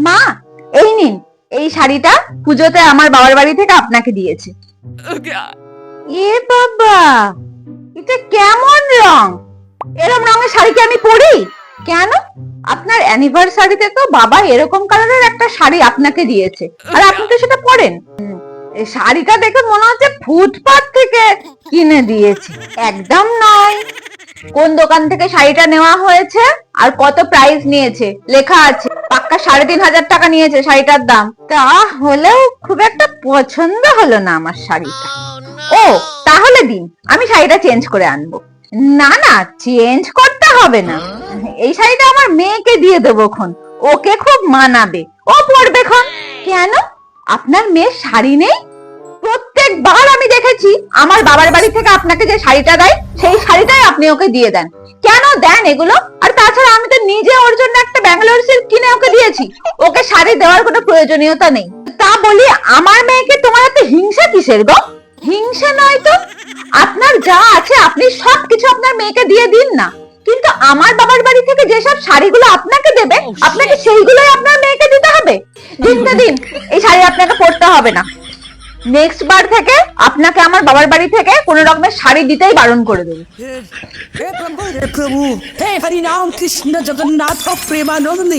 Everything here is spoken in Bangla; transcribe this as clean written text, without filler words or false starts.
মা, এই নিন, এই শাড়িটা পুজোতে আমার বাবার বাড়ি থেকে আপনাকে দিয়েছে। এ বাবা, এটা কেমন রং? এরকম রঙের শাড়ি কি আমি পরি? কেন? আপনার অ্যানিভার্সারিতে তো বাবা এরকম কালারের একটা শাড়ি আপনাকে দিয়েছে, আর আপনি তো সেটা পরেন। এই শাড়িটা দেখে মনে হচ্ছে ফুটপাত থেকে কিনে দিয়েছে। একদম নয়। কোন দোকান থেকে শাড়িটা নেওয়া হয়েছে আর কত প্রাইস নিয়েছে লেখা আছে। পাক্কা 3,500 টাকা নিয়েছে শাড়িটার দাম। তা হলেও খুব একটা পছন্দ হলো না আমার শাড়িটা। ও, তাহলে দিন, আমি শাড়িটা চেঞ্জ করে আনবো। না না, চেঞ্জ করতে হবে না, এই শাড়িটা আমার মেয়েকে দিয়ে দেবো খন, ওকে খুব মানাবে, ও পরবে খন। কেন, আপনার মেয়ের শাড়ি নেই? প্রত্যেকবার আমি দেখেছি আমার বাবার বাড়ি থেকে আপনাকে যে শাড়িটা দেয় সেই শাড়িটাই আপনি ওকে দিয়ে দেন। কেন দেন এগুলো? আর তাছাড়া আমি তো নিজে ওর জন্য একটা ব্যাঙ্গালোর সিল্ক কিনে ওকে দিয়েছি, ওকে শাড়ি দেওয়ার কোনো প্রয়োজনীয়তা নেই। তা বলি, আমার মেয়েকে তোমার এত হিংসা কিসের গো? হিংসা নয় তো, আপনার যা আছে আপনি সবকিছু আপনার মেয়েকে দিয়ে দিন না, কিন্তু আমার বাবার বাড়ি থেকে যেসব শাড়িগুলো আপনাকে দেবে আপনাকে সেইগুলোই আপনার মেয়েকে দিতে হবে। দিন তো দিন, এই শাড়ি আপনাকে পরতে হবে না। নেক্সট বার থেকে আপনাকে আমার বাবার বাড়ি থেকে কোন রকমের শাড়ি দিতেই বারণ করে দেবো। हे प्रभु हे हरि नाम कृष्ण जगन्नाथ प्रेमानंद।